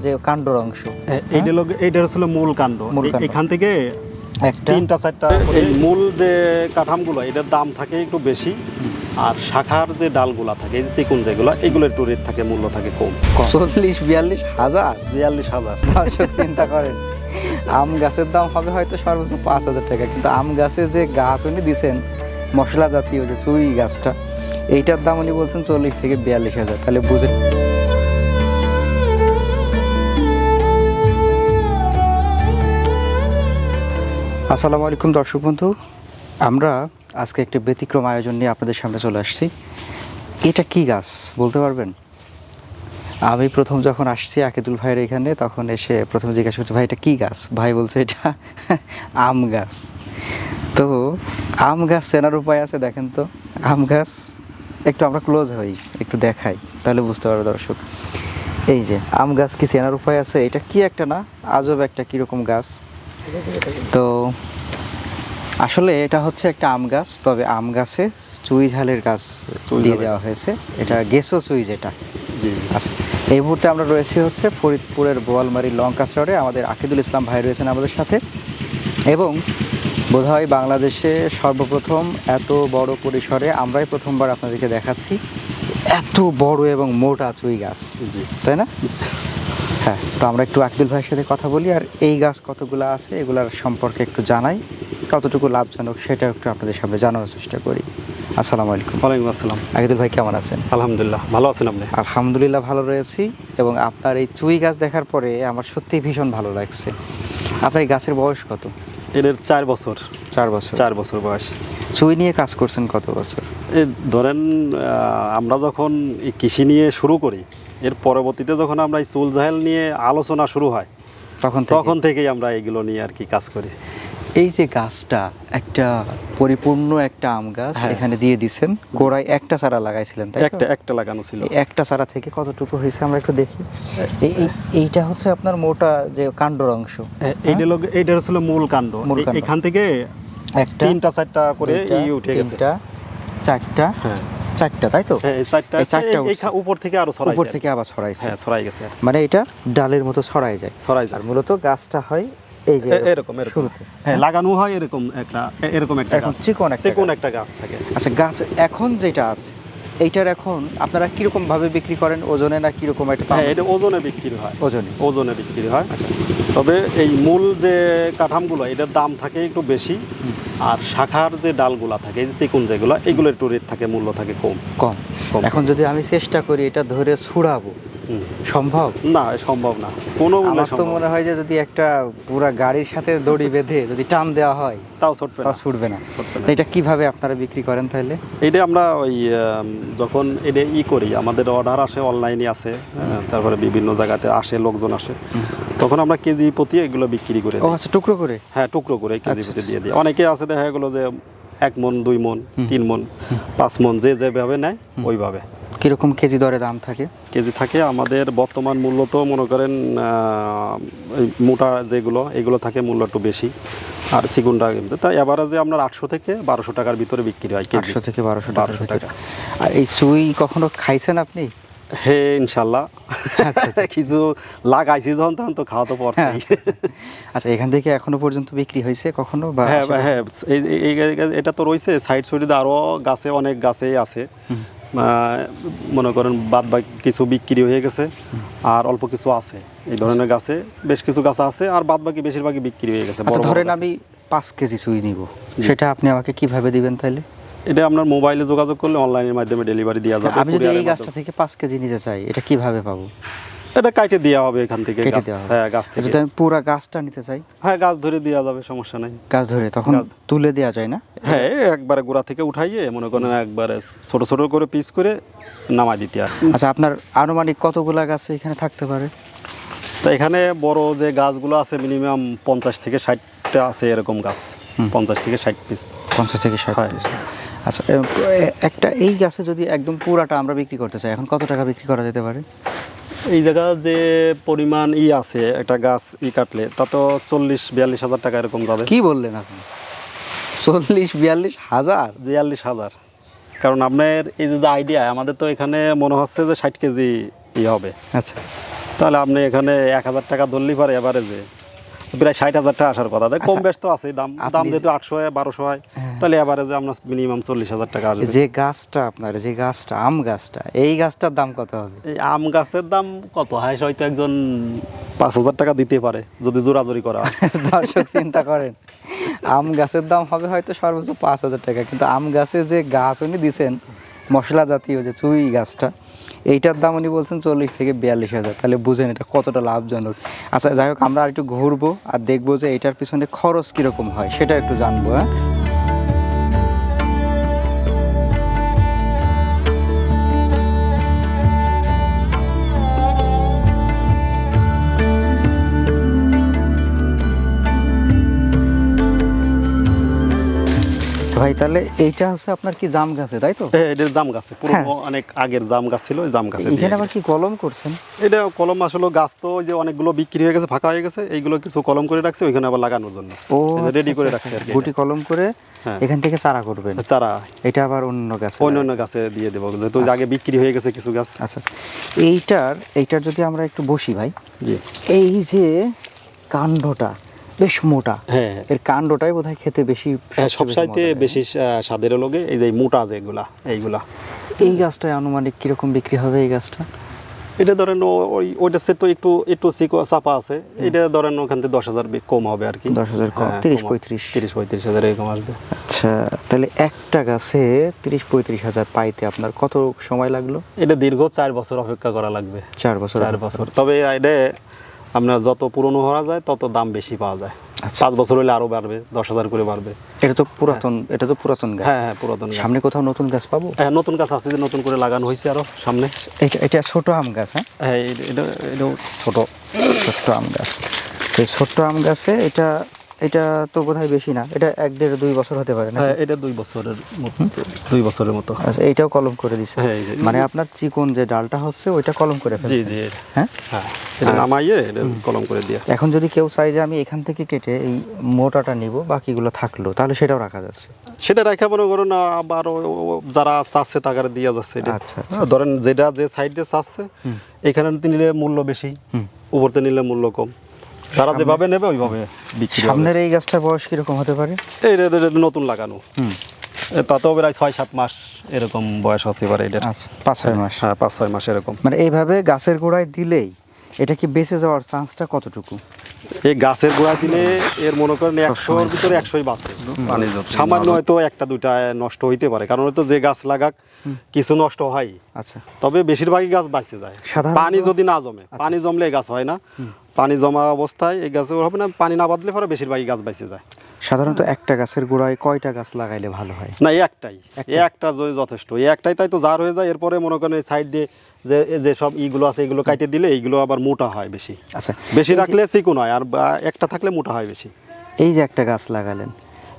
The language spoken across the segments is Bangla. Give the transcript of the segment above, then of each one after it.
যে কাণ্ডর অংশ, এইটা হচ্ছে মূল কাণ্ড। এখান থেকে একটা তিনটা চারটা এই মূল যে কাঠামগুলো এটার দাম থাকে একটু বেশি, আর শাখার যে ডালগুলা থাকে এই যে চিকুন যেগুলো এগুলো একটু রেট থাকে, মূল্য থাকে কম। 40-42 হাজার। 42,000। চিন্তা করেন, আম গাছের দাম হবে হয়তো সর্বোচ্চ 5,000 টাকা, কিন্তু আম গাছে যে গাছ উনি দিচ্ছেন মশলা জাতীয় যে চুই গাছটা, এইটার দাম উনি বলছেন 40-42 হাজার। তাহলে বুঝেন। আসসালামু আলাইকুম দর্শক বন্ধু, আমরা আজকে একটি ব্যতিক্রম আয়োজন নিয়ে আপনাদের সামনে চলে আসছি। এটা কি গাছ বলতে পারবেন? আমি প্রথম যখন আসছি আকিদুল ভাইয়ের এখানে, তখন এসে প্রথমে জিজ্ঞাসা করছি, ভাই এটা কী গাছ? ভাই বলছে এটা আম গাছ। তো আম গাছ চেনার উপায় আছে? দেখেন তো আম গাছ, একটু আমরা ক্লোজ হই, একটু দেখাই, তাহলে বুঝতে পারবে দর্শক। এই যে আম গাছ কি চেনার উপায় আছে? এটা কি একটা না আজব একটা কীরকম গাছ। তো আসলে এটা হচ্ছে একটা আম গাছ, তবে আম গাছে চুই ঝালের গাছ দিয়ে দেওয়া হয়েছে। এটা গেসো চুই যেটা। আচ্ছা, এই মুহূর্তে আমরা রয়েছি হচ্ছে ফরিদপুরের বোয়ালমারি লঙ্কা চরে। আমাদের আকিদুল ইসলাম ভাই রয়েছেন আমাদের সাথে, এবং বোধহয় বাংলাদেশে সর্বপ্রথম এত বড় পরিসরে আমরাই প্রথমবার আপনাদেরকে দেখাচ্ছি এত বড় এবং মোটা চুই গাছ, তাই না? হ্যাঁ, তো আমরা একটু আকিদুল ভাইয়ের সাথে কথা বলি, আর এই গাছ কতগুলো আছে এগুলার সম্পর্কে একটু জানাই, কতটুকু লাভজনক সেটা একটু আপনাদের সামনে জানানোর চেষ্টা করি। আসসালামু আলাইকুম। ওয়ালাইকুম আসসালাম। আকিদুল ভাই কেমন আছেন? আলহামদুলিল্লাহ, ভালো আছেন আপনি? আলহামদুলিল্লাহ ভালো রয়েছি, এবং আপনার এই চুই গাছ দেখার পরে আমার সত্যিই ভীষণ ভালো লাগছে। আপনার এই গাছের বয়স কত? এর 4 বছর। 4 বছর। 4 বছর বয়স। চুই নিয়ে কাজ করছেন কত বছর? এই ধরেন আমরা যখন এই কৃষি নিয়ে শুরু করি, এর পরবর্তীতে যখন আমরা এই চুল ঝাল নিয়ে আলোচনা শুরু হয়, তখন থেকেই আমরা এগুলো নিয়ে আর কি কাজ করি। এই যে গাছটা একটা পরিপূর্ণ একটা আম গাছ এখানে দিয়ে দিছেন, গোড়ায় একটা চারা লাগাইছিলেন, তাই তো? একটা লাগানো ছিল। একটা চারা থেকে কতটুকু হয়েছে আমরা একটু দেখি। এইটা হচ্ছে আপনার মোটা যে কাণ্ডর অংশ, এইটা হচ্ছে মূল কাণ্ড। এখান থেকে একটা তিনটা চারটা করে উঠে গেছে। চারটা, চারটা, তাই তো? এই চারটা উপর থেকে আরো ছড়াইছে, উপর থেকে আবার ছড়াইছে। হ্যাঁ, ছড়াই গেছে, মানে এটা ডালের মতো ছড়াই যায়। আর মূলত গাছটা হয় এই যে এরকম শুরুতে লাগানো হয় এরকম একটা এখন চিকন একটা গাছ থাকে। আচ্ছা, গাছ এখন যেটা আছে এইটার এখন আপনারা কিরকম ভাবে বিক্রি করেন? ওজনে না কিরকম একটা? হ্যাঁ, এটা ওজনে বিক্রি হয়। ওজনে বিক্রি হয়। আচ্ছা, তবে এই মূল যে কাঠামগুলো এটার দাম থাকে একটু বেশি, আর শাখার যে ডালগুলা থাকে এই যে চিকুন যেগুলো এগুলো একটু রেট থাকে, মূল্য থাকে কম। এখন যদি আমি চেষ্টা করি এটা ধরে ছুড়াবো, সম্ভব? না, সম্ভব না। কোনো তো মনে হয় যে যদি একটা পুরা গাড়ির সাথে দড়ি বেঁধে যদি টান দেওয়া হয় তাও ছুটবে না। এটা কিভাবে আপনারা বিক্রি করেন তাহলে? এটা আমরা ওই যখন এটা করি, আমাদের অর্ডার আসে, অনলাইনে আসে, তারপরে বিভিন্ন জায়গাতে আসে, লোকজন আসে, তখন আমরা কেজি প্রতি এগুলো বিক্রি করে দিই। আচ্ছা, টুকরো করে? হ্যাঁ, টুকরো করে কেজি প্রতি দিয়ে দিই। অনেকে আছে দেখা গেলো যে 1 মন, 2 মন, 3 মন, 5 মন, যেভাবে নেয় ওইভাবে। কিরকম কেজি দরে দাম থাকে? কেজি থাকে আমাদের বর্তমান মূল্য তো মনে করেন মোটা যেগুলো এগুলো থাকে মূল্য একটু বেশি, আর চিকুনটা কিন্তু তাই এভারেজে আপনার 800 থেকে 1200 টাকার ভিতরে বিক্রি হয়। 800 থেকে 1200 টাকা। আর এই চুই কখনো খাইছেন আপনি? হ্যাঁ, ইনশাল্লাহ। কিছু লাগাইছি যখন, তখন তো খাওয়া তো পড়ছে। আচ্ছা, এখান থেকে এখনো পর্যন্ত বিক্রি হয়েছে কখনো? হ্যাঁ, এটা তো রয়েছে সাইড সাইডে, আরো গাছে, অনেক গাছেই আছে। মনে করেন বাদ বাকি কিছু বিক্রি হয়ে গেছে, আর অল্প কিছু আছে এই ধরনের গাছে, বেশ কিছু গাছ আছে, আর বাদ বাকি বেশিরভাগই বিক্রি হয়ে গেছে। ধরেন আমি 5 কেজি চুই নিব, সেটা আপনি আমাকে কিভাবে দিবেন তাহলে? এটা আপনার মোবাইলে যোগাযোগ করলে অনলাইনের মাধ্যমে ডেলিভারি দেওয়া যাবে। আমি যদি এই গাছটা থেকে 5 কেজি নিতে চাই, এটা কিভাবে পাবো? এটা কাটে দেওয়া হবে এখান থেকে। হ্যাঁ, গাছ থেকে। যদি আমি পুরো গাছটা নিতে চাই? হ্যাঁ, গাছ ধরে দেওয়া যাবে, সমস্যা নাই। গাছ ধরে তখন তুলে দেওয়া যায় না? হ্যাঁ, একবারে গোড়া থেকে উঠাইয়ে মনে করেন একবারে ছোট ছোট করে পিস করে নামাই দিতে হয়। আচ্ছা, আপনার আনুমানিক কতগুলা গাছ এখানে থাকতে পারে? তো এখানে বড় যে গাছগুলো আছে মিনিমাম 50 থেকে 60টা আছে এরকম গাছ। 50 থেকে 60 পিস। 50 থেকে 60 পিস। আচ্ছা, একটা এই গাছে যদি একদম পুরাটা আমরা বিক্রি করতে চাই, এখন কত টাকা বিক্রি করা যেতে পারে? এই জায়গা যে পরিমাণ আছে একটা গাছ কাটলে তা তো 40-42 হাজার টাকা এরকম যাবে। কি বললেন আপনি? 40-42 হাজার? 42 হাজার। কারণ আপনার এই যে আইডিয়া, আমাদের তো এখানে মনে হচ্ছে যে 60 কেজি হবে। আচ্ছা, তাহলে আপনি এখানে 1,000 টাকা ধরলেই পারে এভারেজে প্রায় 60,000 টাকা আসার কথা। কম বেশ তো আছে দাম, দাম যেহেতু 800 হয় 1200 হয়, তাহলে এভারেজে আমরা মিনিমাম 40,000 টাকা আসবে। যে গাছটা আপনার, যে গাছটা আম গাছটা, এই গাছটার দাম কত হবে? এই আম গাছের দাম কত হয় হয়তো একজন 5,000 টাকা দিতে পারে যদি জোরাজোরি করা হয়। দর্শক চিন্তা করেন, আম গাছের দাম হবে হয়তো সর্বোচ্চ 5,000 টাকা, কিন্তু আম গাছে যে গাছ উনি দিছেন মশলা জাতীয় যে চুই গাছটা, এইটার দাম উনি বলছেন 40 থেকে 42,000। তাহলে বুঝেন এটা কতটা লাভজনক। আচ্ছা যাই হোক, আমরা আর একটু ঘুরবো আর দেখবো যে এটার পিছনে খরচ কীরকম হয় সেটা একটু জানবো। হ্যাঁ, ভাই তাহলে এইটা হচ্ছে আপনার কি জাম গাছে, তাই তো? এটা জাম গাছে, পুরনো অনেক আগের জাম গাছ ছিল, ওই জাম গাছে দিয়ে। এখানে আবার কি কলম করছেন? এটা কলম আসলে গাছ তো ওই যে অনেকগুলো বিক্রি হয়ে গেছে, ফাঁকা হয়ে গেছে, এইগুলো কিছু কলম করে রাখছে ওইখানে আবার লাগানোর জন্য। ও রেডি করে রাখছে আর কি। গুটি কলম করে হ্যাঁ। এখান থেকে চারা করবেন? চারা এটা আবার অন্য গাছে? অন্য গাছে দিয়ে দেবো, যেহেতু আগে বিক্রি হয়ে গেছে কিছু গাছ। আচ্ছা, এইটার যদি আমরা একটু বসি ভাই, জি। এই যে কাণ্ডটা বেশ মোটা, হ্যাঁ, এর কাণ্ডটাই বোধহয় খেতে বেশি, সবসাইতে বেশি স্বাদের লোকে এই যে মোটা যেগুলা এইগুলা। এই গাছটায় আনুমানিক কিরকম বিক্রি হবে এই গাছটা? এটা ধরেন ওইটা সে তো একটু চাপা আছে, এটা ধরেন ওখান থেকে 10,000 কম হবে আর কি। 10,000 কম, 30-35,000 এরকম আসবে। আচ্ছা, তাহলে একটা গাছে 30-35,000 পাইতে আপনার কত সময় লাগলো? এটা দীর্ঘ 4 বছর অপেক্ষা করা লাগবে। 4 বছর? 4 বছর। তবে এটা আপনার যত পুরনো হওয়া যায় তত দাম বেশি পাওয়া যায়। 5 বছর হলে আরো বাড়বে, 10,000 করে বাড়বে। এটা তো পুরাতন গাছ। হ্যাঁ, পুরাতন গাছ। সামনে কোথাও নতুন গাছ পাবো? হ্যাঁ, নতুন গাছ আছে, যে নতুন করে লাগানো হয়েছে আরো সামনে। এটা ছোট আম গাছ? হ্যাঁ, এটা ছোট আম গাছ। এই ছোট্ট আম গাছে এটা তো বোধহয় বেশি না, এটা 1-1.5-2 বছর হতে পারে না? হ্যাঁ, এটা 2 বছরের মতো, 2 বছরের মতো। আচ্ছা, এইটাও কলম করে দিছে? হ্যাঁ, মানে আপনার চিকন যে ডালটা হচ্ছে ওইটা কলম করে জি ফেলছে? জি। হ্যাঁ, এটা নামাইয়ে এটা কলম করে দিয়ে। এখন যদি কেউ চাই যে আমি এখান থেকে কেটে এই মোটাটা নিব, বাকিগুলো থাকলো, তাহলে সেটাও রাখা যাচ্ছে? সেটা রাখা মনে করো না, আবার যারা চাচ্ছে টাকার দিয়ে যাচ্ছে এটা। আচ্ছা, ধরেন যেটা যে সাইড দিয়ে চাচ্ছে এখানে নিলে মূল্য বেশি, উপরতে নিলে মূল্য কম, যারা যেভাবে নেবে ওইভাবে বিক্রি হবে। সামনের এই গাছটার বয়স কিরকম হতে পারে? এটা নতুন লাগানো, তাতেও প্রায় 6-7 মাস এরকম বয়স হতে পারে এটা। আচ্ছা, 5-6 মাস? হ্যাঁ, 5-6 মাস এরকম। মানে এইভাবে গাছের গোড়ায় দিলেই এটা কি বেঁচে যাওয়ার চান্সটা কতটুকু? এই গাছের গোড়া দিলে এর মনে করেন 100-র ভিতরে 100ই বাঁচে। সামান্য হয়তো 1-2টা নষ্ট হইতে পারে, কারণ হয়তো যে গাছ লাগাক কিছু নষ্ট হয়। আচ্ছা, তবে বেশিরভাগই গাছ বাঁচে যায় পানি যদি না জমে। পানি জমলে এই গাছ হয় না, পানি জমা অবস্থায় এই গাছে হবে না, পানি না বাদলে পরে বেশিরভাগই গাছ বেঁচে যায়। সাধারণত একটা গাছের গোড়ায় কয়টা গাছ লাগাইলে ভালো হয়? না, এই একটা যথেষ্ট, এই একটাই, তাই তো জার হয়ে যায়। এরপরে মনে করেন এই সাইড দিয়ে যে সব ইগুলো আছে এগুলো কাটে দিলে এইগুলো আবার মোটা হয় বেশি। আচ্ছা, বেশি রাখলে চিকন হয়, আর একটা থাকলে মোটা হয় বেশি। এই যে একটা গাছ লাগালেন,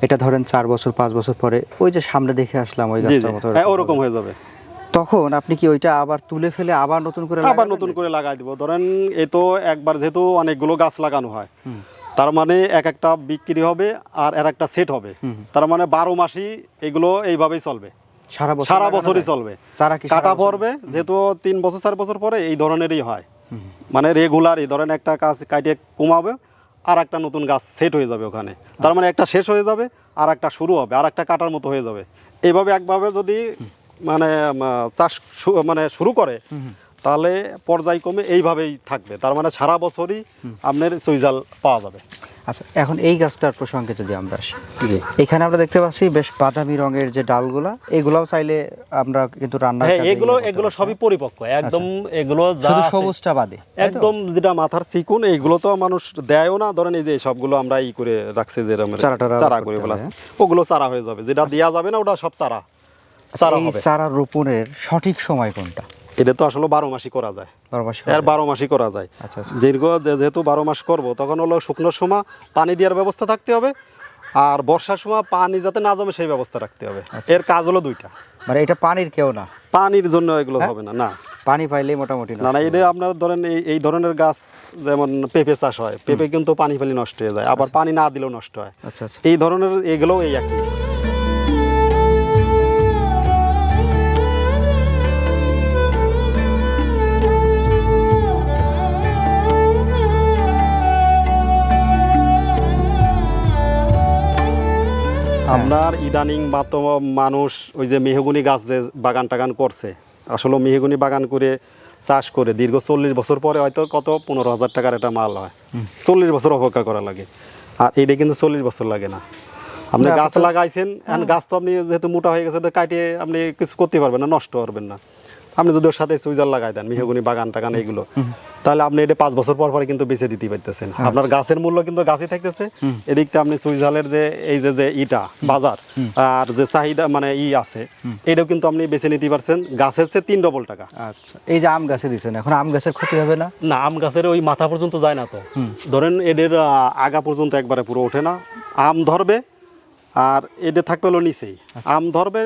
এটা ধরেন 4 বছর 5 বছর পরে ওই যে সামনে দেখে আসলাম ওই গাছটার মতো, হ্যাঁ, ওরকম হয়ে যাবে। তখন আপনি কি ওইটা আবার তুলে ফেলে আবার নতুন করে লাগাই দিব? ধরেন এ তো একবার যেহেতু অনেকগুলো গাছ লাগানো হয়, তার মানে একটা বিক্রি হবে আর একটা সেট হবে, তার মানে 12 মাসই এগুলো এইভাবেই চলবে, সারা বছরই চলবে। কাটা পড়বে যেহেতু 3 বছর 4 বছর পরে এই ধরনেরই হয়, মানে রেগুলার এই ধরেন একটা গাছ কাটিয়ে কমাবে আর একটা নতুন গাছ সেট হয়ে যাবে ওখানে, তার মানে একটা শেষ হয়ে যাবে আর একটা শুরু হবে, আর একটা কাটার মতো হয়ে যাবে। এইভাবে একভাবে যদি মানে চাষ মানে শুরু করে তাহলে পর্যায়ক্রমে এইভাবেই থাকবে, তার মানে সারা বছরই আপনার সুইজাল পাওয়া যাবে। আচ্ছা, এখন এই গাছটার প্রসঙ্গে যদি আমরা আসি, এখানে আমরা দেখতে পাচ্ছি বেশ বাদামি রঙের যে ডালগুলা, এগুলাও চাইলে আমরা কিন্তু রান্না, হ্যাঁ, এগুলো সবই পরিপক্ক একদম। এগুলো শুধু সবুজটা বাদে একদম যেটা মাথার চিকুন, এইগুলো তো মানুষ দেয়ও না। ধরেন এই যে সবগুলো আমরা ই করে রাখছি, যে চারা করে বলাছি, ওগুলো চারা হয়ে যাবে। যেটা দেওয়া যাবে না ওটা সব চারা হবে। চারা রোপণের সঠিক সময় কোনটা? এটা তো আসলে 12 মাসই করা যায়, 12 মাসই করা যায়। আচ্ছা, দীর্ঘ যেহেতু 12 মাস করব, তখন হলো শুকনোর সময় পানি দেওয়ার ব্যবস্থা থাকতে হবে, আর বর্ষার সময় পানি যাতে না জমে সেই ব্যবস্থা রাখতে হবে। এর কাজ হলো 2টা। মানে এটা পানির কেউ না, পানির জন্য এগুলো হবে না, না পানি পাইলেই মোটামুটি না। এটা আপনার ধরেন এই ধরনের গাছ যেমন পেঁপে চাষ হয়, পেঁপে কিন্তু পানি ফেলে নষ্ট হয়ে যায়, আবার পানি না দিলেও নষ্ট হয়। আচ্ছা, এই ধরনের এগুলো এই একই। আপনার ইদানিং মাত্র মানুষ ওই যে মেহগুনি গাছ যে বাগান টাগান করছে, আসলে মেহগুনি বাগান করে চাষ করে দীর্ঘ 40 বছর পরে হয়তো কত 15,000 টাকার একটা মাল হয়। 40 বছর অপেক্ষা করা লাগে, আর এইটা কিন্তু 40 বছর লাগে না। আপনি না, গাছ লাগাইছেন, এখন গাছ তো আপনি যেহেতু মোটা হয়ে গেছে, তো কাটিয়ে আপনি কিছু করতে পারবেন না, নষ্ট করবেন না। আপনি যদি ওর সাথে সুইজার লাগাই দেন, মেহগুনি বাগান টাগান এগুলো, তাহলে আপনি এটা 5 বছর পর পরে কিন্তু বেঁচে দিতে পারতেছেন। আপনার গাছের মূল্য কিন্তু গাছই থাকতেছে, এদিকটা আপনি সুইজালের যে এই যে ইটা বাজার আর যে চাহিদা মানে আছে, এটাও কিন্তু আপনি বেছে নিতে পারছেন গাছের চেয়ে 3 ডবল টাকা। আচ্ছা, এই যে আম গাছে দিচ্ছেন, এখন আম গাছের ক্ষতি হবে না? না, আম গাছের ওই মাথা পর্যন্ত যায় না তো, ধরেন এদের আগা পর্যন্ত একবারে পুরো ওঠে না, আম ধরবে আর এটা থাকবে হলো নিচেই, আম ধরবে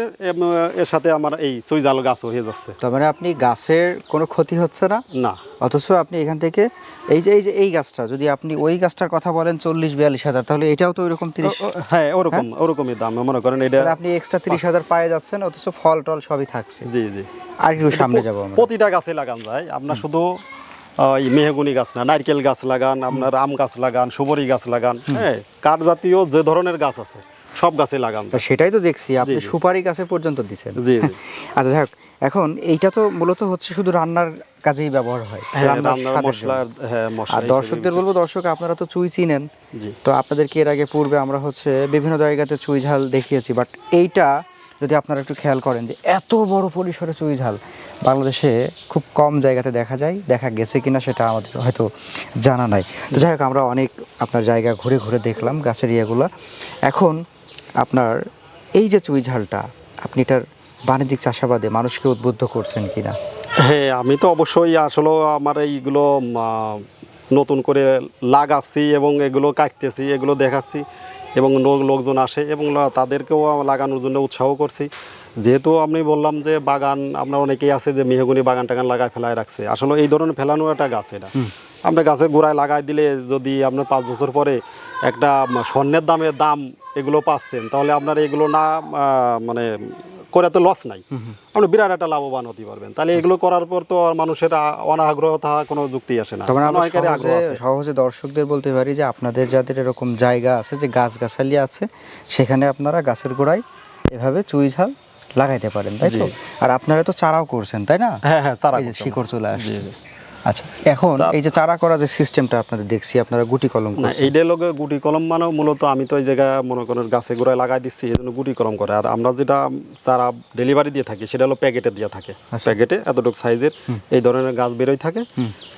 এর সাথে আমার এই সুইজাল গাছ হয়ে যাচ্ছে। তার মানে আপনি গাছের কোনো ক্ষতি হচ্ছে না, না, অথচ আপনি এখান থেকে এই গাছটা, যদি আপনি ওই গাছটার কথা বলেন 40-42 হাজার, তাহলে এটাও তো ওইরকম 30। হ্যাঁ ওরকমই দাম, মনে করেন এটা আপনি এক্সট্রা 30,000 পায়ে যাচ্ছেন, অথচ ফল টল সবই থাকছে। জি জি, আর একটু সামনে যাবো আমরা। প্রতিটা গাছে লাগান যায়, আপনার শুধু এই মেহগুনি গাছ না, নারকেল গাছ লাগান, আপনার আম গাছ লাগান, সুপারি গাছ লাগান, হ্যাঁ কাঠ জাতীয় যে ধরনের গাছ আছে সব গাছে লাগান তা সেটাই তো দেখছি, আপনি জি, জি। সুপারি গাছে পর্যন্ত দিচ্ছেন। জি জি। আচ্ছা যাই হোক, এখন এইটা তো মূলত হচ্ছে শুধু রান্নার কাজেই ব্যবহার হয়, হ্যাঁ, রান্নার রান্নার স্বাদের মশলা, জন্য। হ্যাঁ মশলা আর দর্শকদের বলবো, দর্শক আপনারা তো চুই চিনেন, জি তো আপনাদেরকে এর আগে পূর্বে আমরা হচ্ছে বিভিন্ন জায়গাতে চুই ঝাল দেখিয়েছি, বাট এইটা যদি আপনারা একটু খেয়াল করেন যে এত বড় পরিসরে চুই ঝাল বাংলাদেশে খুব কম জায়গাতে দেখা যায়, দেখা গেছে কিনা সেটা আমাদের হয়তো জানা নাই। তো যাই হোক, আমরা অনেক আপনার জায়গা ঘুরে ঘুরে দেখলাম গাছের ইয়েগুলো। এখন আপনার এই যে চুই ঝালটা, আপনি এটার বাণিজ্যিক চাষাবাদে মানুষকে উদ্বুদ্ধ করছেন কিনা? হ্যাঁ, আমি তো অবশ্যই আসলে আমার এইগুলো নতুন করে লাগাচ্ছি এবং এগুলো কাটতেছি, এগুলো দেখাচ্ছি এবং লোকজন আসে এবং তাদেরকেও লাগানোর জন্য উৎসাহ করছি। যেহেতু আমি বললাম যে বাগান, আপনার অনেকেই আছে যে মেহগুনি বাগান টাগান লাগায় ফেলায় রাখছে, আসলে এই ধরনের ফেলানো একটা গাছ, এটা আমরা গাছের গোড়ায় লাগাই দিলে যদি আপনার 5 বছর পরে একটা স্বর্ণের দাম এগুলো পাচ্ছেন, তাহলে আপনার এগুলো না মানে করে তো লস নাই, আপনি বিরাট একটা লাভবান হতে পারবেন। তাহলে এগুলো করার পর তো আর মানুষের অনাগ্রহ থাকা কোনো যুক্তি আসে না। তবে আমরা অনেকেরই আগ্রহ আছে। সহজে দর্শকদের বলতে পারি যে আপনাদের যাদের এরকম জায়গা আছে যে গাছগাছালি আছে, সেখানে আপনারা গাছের গোড়ায় এভাবে চুই ঝাল লাগাইতে পারেন, তাই তো? আর আপনারা তো চারাও করছেন, তাই না? হ্যাঁ হ্যাঁ, চারা এই যে করতে শিকড় চলে আসছে। জি, জি। আচ্ছা, এখন এই যে চারা করা যে সিস্টেমটা আপনাদের দেখছি, আপনারা গুটি কলম না, করছেন। এইটার লগে গুটি কলম মানে মূলত আমি তো এই জায়গায় মনে করেন গাছে গোড়ায় লাগাই দিচ্ছি, এই জন্য গুটি কলম করে। আর আমরা যেটা চারা ডেলিভারি দিয়ে থাকি সেটা হলো প্যাকেটে দিয়ে থাকে, প্যাকেটে এতটুকু সাইজের এই ধরনের গাছ বেরোয় থাকে,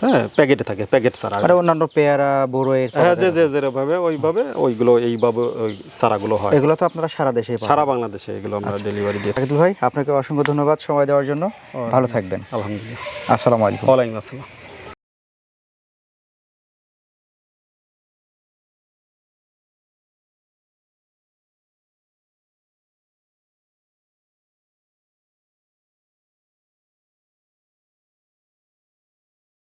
হ্যাঁ প্যাকেটে থাকে, প্যাকেট চারা। মানে অন্যান্য পেয়ারা, বড়ইয়ের চারা, হ্যাঁ, যেভাবে ওইভাবে ওইগুলো এইভাবে ওই চারাগুলো হয়। এগুলো তো আপনারা সারা দেশে পান। সারা বাংলাদেশে এগুলো আমরা ডেলিভারি দিয়ে থাকি। আকিদুল ভাই, আপনাকে অসংখ্য ধন্যবাদ সময় দেওয়ার জন্য। ভালো থাকবেন। আলহামদুলিল্লাহ। আসসালামু আলাইকুম। ওয়ালাইকুম আসসালাম।